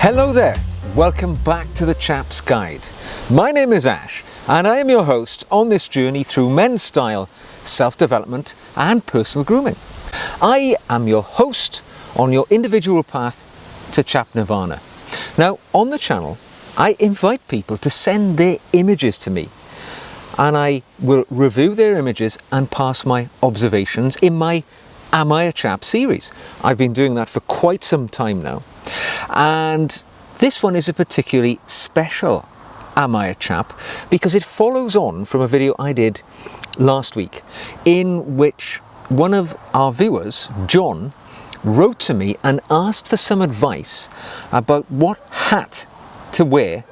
Hello there, welcome back to the Chap's Guide. My name is Ash and I am your host on this journey through men's style, self-development and personal grooming. I am your host on your individual path to Chap Nirvana. Now on the channel I invite people to send their images to me and I will review their images and pass my observations in my Am I a Chap series. I've been doing that for quite some time now. And this one is a particularly special Am I a Chap because it follows on from a video I did last week in which one of our viewers, John, wrote to me and asked for some advice about what hat to wear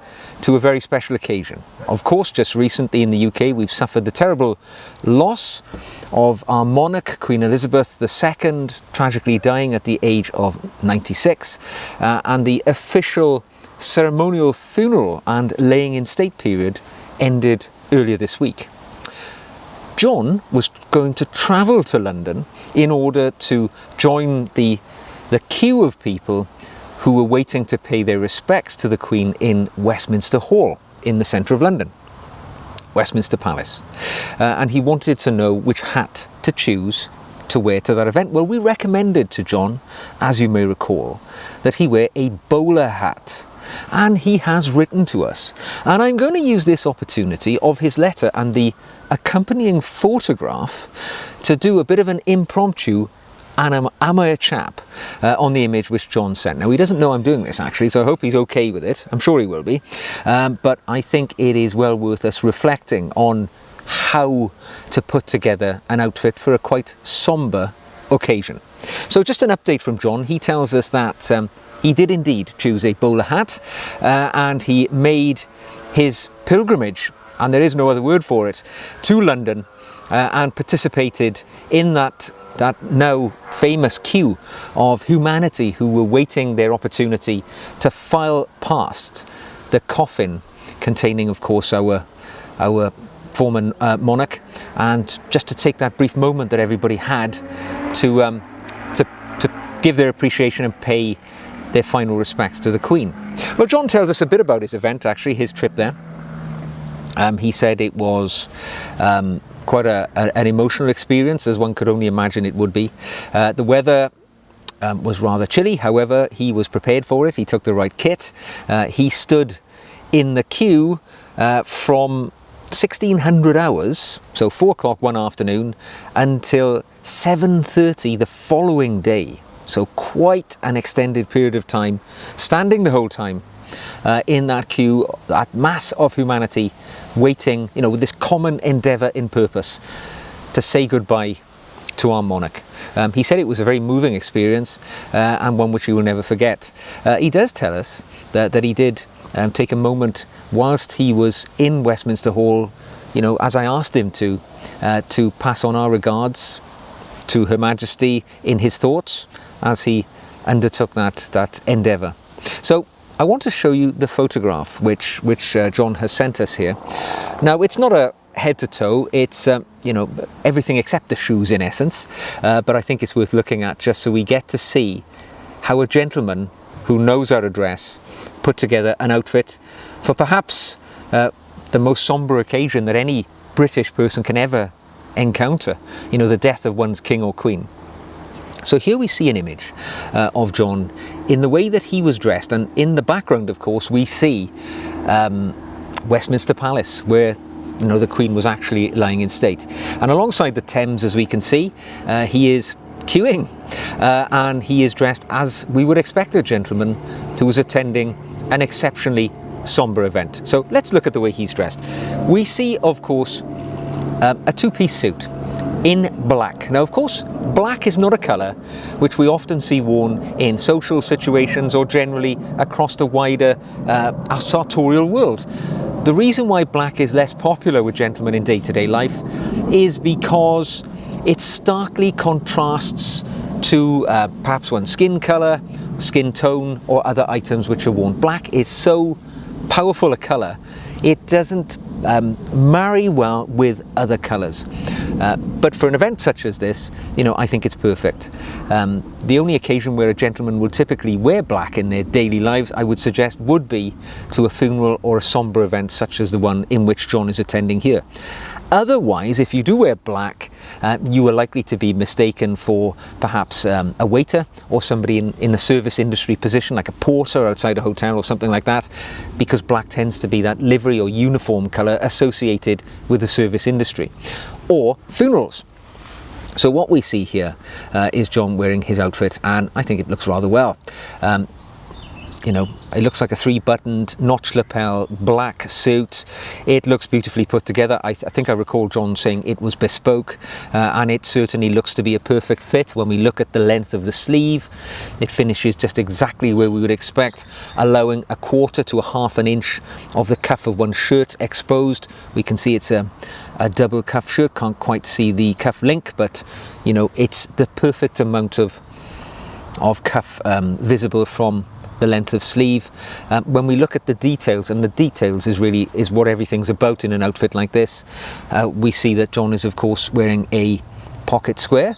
to a very special occasion. Of course, just recently in the UK we've suffered the terrible loss of our monarch, Queen Elizabeth II, tragically dying at the age of 96, and the official ceremonial funeral and laying in state period ended earlier this week. John was going to travel to London in order to join the queue of people who were waiting to pay their respects to the Queen in Westminster Hall in the centre of London, Westminster Palace. And he wanted to know which hat to choose to wear to that event. Well, we recommended to John, as you may recall, that he wear a bowler hat. And he has written to us. And I'm going to use this opportunity of his letter and the accompanying photograph to do a bit of an impromptu Am I a Chap on the image which John sent. Now he doesn't know I'm doing this actually, so I hope he's okay with it. I'm sure he will be. But I think it is well worth us reflecting on how to put together an outfit for a quite sombre occasion. So just an update from John. He tells us that he did indeed choose a bowler hat and he made his pilgrimage, and there is no other word for it, to London and participated in that now famous queue of humanity who were waiting their opportunity to file past the coffin containing, of course, our former monarch, and just to take that brief moment that everybody had to give their appreciation and pay their final respects to the Queen. Well, John tells us a bit about his event, actually, his trip there. He said it was quite an emotional experience, as one could only imagine it would be. The weather was rather chilly, however, he was prepared for it. He took the right kit. He stood in the queue from 1600 hours, so 4 o'clock one afternoon, until 7:30 the following day. So quite an extended period of time, standing the whole time in that queue, that mass of humanity waiting, with this common endeavour in purpose to say goodbye to our monarch. He said it was a very moving experience and one which he will never forget. He does tell us that he did take a moment whilst he was in Westminster Hall, as I asked him to pass on our regards to Her Majesty in his thoughts as he undertook that endeavour. So I want to show you the photograph which John has sent us here. Now it's not a head to toe, it's everything except the shoes in essence, but I think it's worth looking at just so we get to see how a gentleman who knows how to dress put together an outfit for perhaps the most sombre occasion that any British person can ever encounter, the death of one's king or queen. So here we see an image of John in the way that he was dressed, and in the background, of course, we see Westminster Palace, where the Queen was actually lying in state. And alongside the Thames, as we can see, he is queuing, and he is dressed as we would expect a gentleman who was attending an exceptionally sombre event. So let's look at the way he's dressed. We see, of course, a two-piece suit in black. Now, of course, black is not a colour which we often see worn in social situations or generally across the wider sartorial world. The reason why black is less popular with gentlemen in day-to-day life is because it starkly contrasts to perhaps one's skin colour, skin tone, or other items which are worn. Black is so powerful a colour, it doesn't marry well with other colours. But for an event such as this, I think it's perfect. the only occasion where a gentleman will typically wear black in their daily lives, I would suggest, would be to a funeral or a sombre event such as the one in which John is attending here. Otherwise, if you do wear black, you are likely to be mistaken for perhaps a waiter or somebody in the service industry position, like a porter outside a hotel or something like that, because black tends to be that livery or uniform colour associated with the service industry. Or funerals. So what we see here is John wearing his outfit, and I think it looks rather well. You know, it looks like a 3-buttoned, notch lapel, black suit. It looks beautifully put together. I think I recall John saying it was bespoke, and it certainly looks to be a perfect fit. When we look at the length of the sleeve, it finishes just exactly where we would expect, allowing 1/4 to 1/2 an inch of the cuff of one's shirt exposed. We can see it's a double cuff shirt. Can't quite see the cuff link, but you know, it's the perfect amount of cuff visible from the length of sleeve. When we look at the details, and the details is what everything's about in an outfit like this, we see that John is of course wearing a pocket square,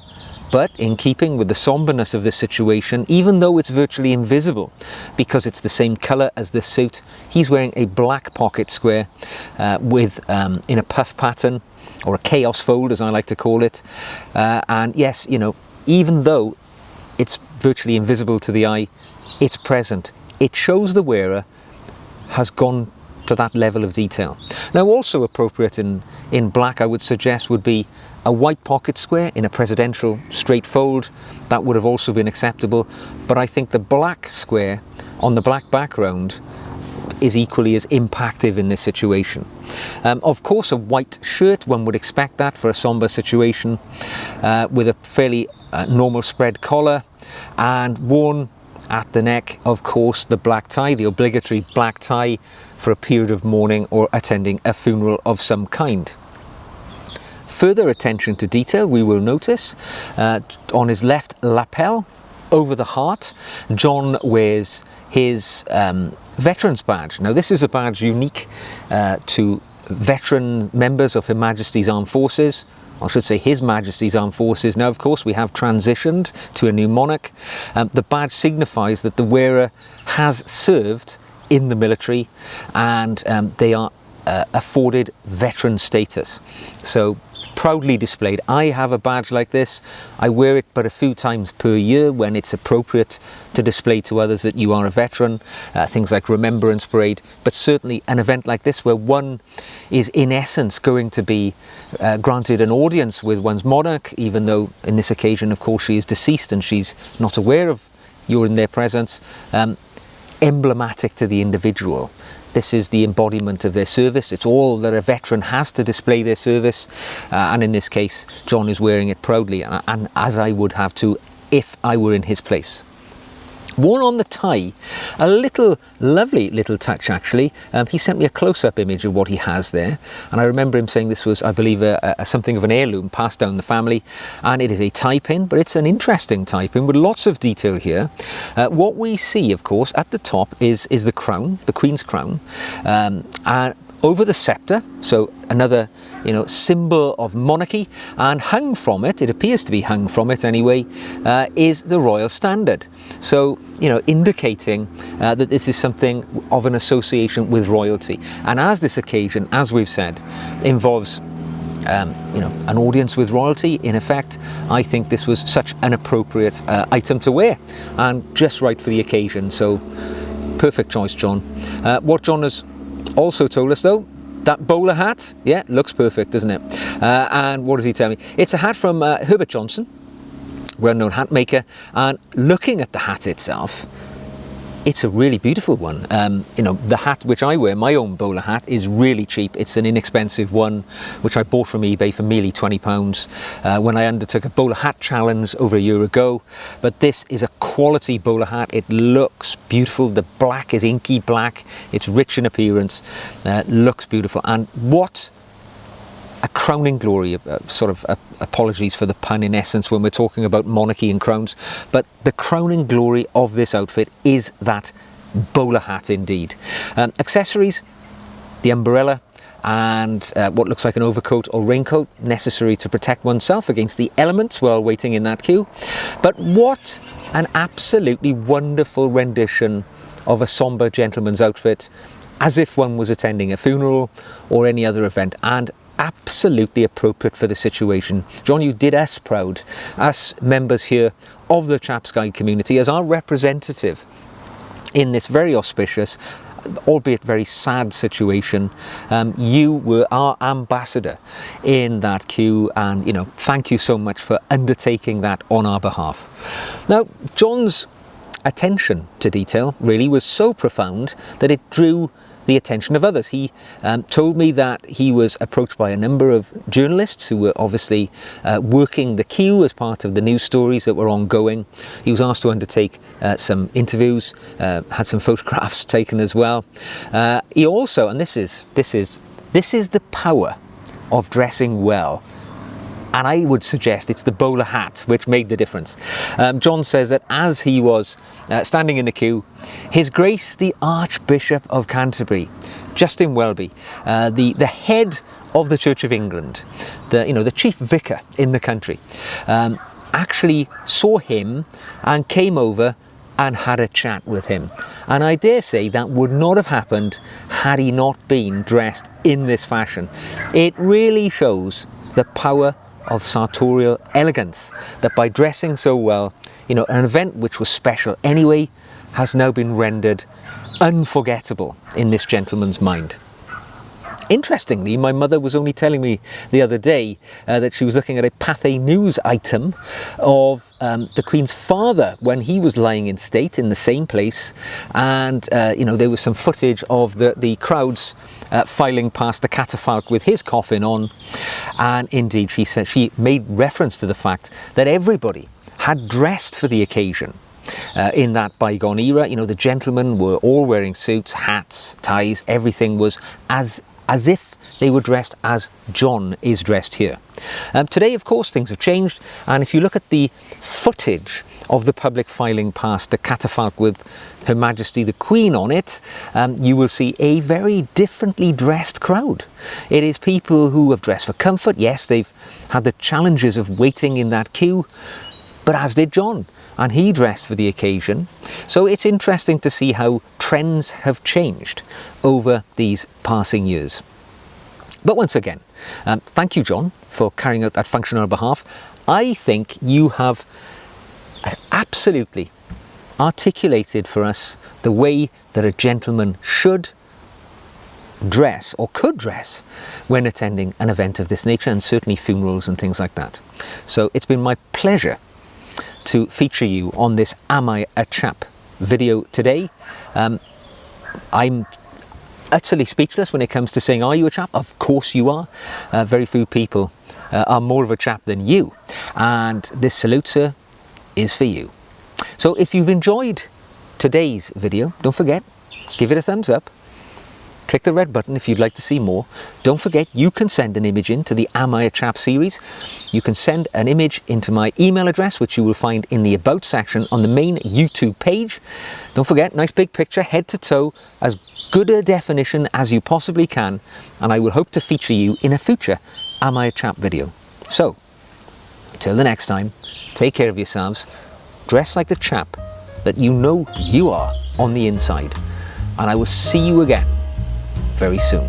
but in keeping with the somberness of this situation, even though it's virtually invisible because it's the same colour as this suit, he's wearing a black pocket square with in a puff pattern, or a chaos fold as I like to call it. And yes, you know, even though it's virtually invisible to the eye, it's present. It shows the wearer has gone to that level of detail. Now, also appropriate in black, I would suggest, would be a white pocket square in a presidential straight fold. That would have also been acceptable, but I think the black square on the black background is equally as impactful in this situation. Of course, a white shirt, one would expect that for a somber situation, with a fairly normal spread collar, and worn at the neck, of course, the black tie, the obligatory black tie for a period of mourning or attending a funeral of some kind. Further attention to detail, we will notice on his left lapel, over the heart, John wears his veterans badge. Now, this is a badge unique to veteran members of Her Majesty's Armed Forces. I should say His Majesty's Armed Forces. Now, of course, we have transitioned to a new monarch. The badge signifies that the wearer has served in the military, and they are afforded veteran status. So, proudly displayed. I have a badge like this. I wear it but a few times per year when it's appropriate to display to others that you are a veteran. Things like Remembrance Parade, but certainly an event like this where one is in essence going to be granted an audience with one's monarch, even though in this occasion, of course, she is deceased and she's not aware of you're in their presence. Emblematic to the individual. This is the embodiment of their service. It's all that a veteran has to display their service, and in this case John is wearing it proudly, and as I would have to if I were in his place. Worn on the tie, a lovely little touch actually. He sent me a close-up image of what he has there, and I remember him saying this was, I believe, something of an heirloom passed down the family, and it is a tie pin, but it's an interesting tie pin with lots of detail here. What we see, of course, at the top is the crown, the Queen's crown, and over the sceptre, so another, you know, symbol of monarchy, and hung from it, it appears to be hung from it anyway, is the royal standard. So, you know, indicating that this is something of an association with royalty. And as this occasion, as we've said, involves you know, an audience with royalty, in effect, I think this was such an appropriate item to wear, and just right for the occasion. So, perfect choice, John. What John has also told us, though, that bowler hat, yeah, looks perfect, doesn't it? And what does he tell me? It's a hat from Herbert Johnson, well-known hat maker, and looking at the hat itself, it's a really beautiful one. You know, the hat which I wear, my own bowler hat, is really cheap. It's an inexpensive one which I bought from eBay for merely £20 when I undertook a bowler hat challenge over a year ago. But this is a quality bowler hat. It looks beautiful. The black is inky black. It's rich in appearance. Looks beautiful. And what a crowning glory, apologies for the pun in essence when we're talking about monarchy and crowns, but the crowning glory of this outfit is that bowler hat indeed. Accessories, the umbrella, and what looks like an overcoat or raincoat, necessary to protect oneself against the elements while waiting in that queue. But what an absolutely wonderful rendition of a sombre gentleman's outfit, as if one was attending a funeral or any other event, and absolutely appropriate for the situation. John, you did us proud, us members here of the Chap's Guide community, as our representative in this very auspicious, albeit very sad situation. You were our ambassador in that queue, and thank you so much for undertaking that on our behalf. Now, John's attention to detail really was so profound that it drew the attention of others. He told me that he was approached by a number of journalists who were obviously working the queue as part of the news stories that were ongoing. He was asked to undertake some interviews, had some photographs taken as well. He also, and this is the power of dressing well, and I would suggest it's the bowler hat which made the difference. John says that as he was standing in the queue, His Grace the Archbishop of Canterbury, Justin Welby, the head of the Church of England, the chief vicar in the country, actually saw him and came over and had a chat with him. And I dare say that would not have happened had he not been dressed in this fashion. It really shows the power of sartorial elegance, that by dressing so well, an event which was special anyway has now been rendered unforgettable in this gentleman's mind. Interestingly, my mother was only telling me the other day that she was looking at a Pathé News item of the Queen's father when he was lying in state in the same place, and there was some footage of the crowds filing past the catafalque with his coffin on, and indeed she said she made reference to the fact that everybody had dressed for the occasion. In that bygone era, the gentlemen were all wearing suits, hats, ties, everything was as if they were dressed as John is dressed here. Today, of course, things have changed, and if you look at the footage of the public filing past the catafalque with Her Majesty the Queen on it, you will see a very differently dressed crowd. It is people who have dressed for comfort. Yes, they've had the challenges of waiting in that queue, but as did John, and he dressed for the occasion. So it's interesting to see how trends have changed over these passing years. But once again, thank you, John, for carrying out that function on our behalf. I think you have absolutely articulated for us the way that a gentleman should dress, or could dress, when attending an event of this nature, and certainly funerals and things like that. So it's been my pleasure to feature you on this Am I a Chap video today. I'm utterly speechless when it comes to saying, are you a chap? Of course you are. Very few people are more of a chap than you, and this salute, sir, is for you. So if you've enjoyed today's video, don't forget, give it a thumbs up. Click the red button if you'd like to see more. Don't forget, you can send an image in to the Am I a Chap series. You can send an image into my email address, which you will find in the About section on the main YouTube page. Don't forget, nice big picture, head to toe, as good a definition as you possibly can, and I will hope to feature you in a future Am I a Chap video. So, until the next time, take care of yourselves, dress like the chap that you know you are on the inside, and I will see you again very soon.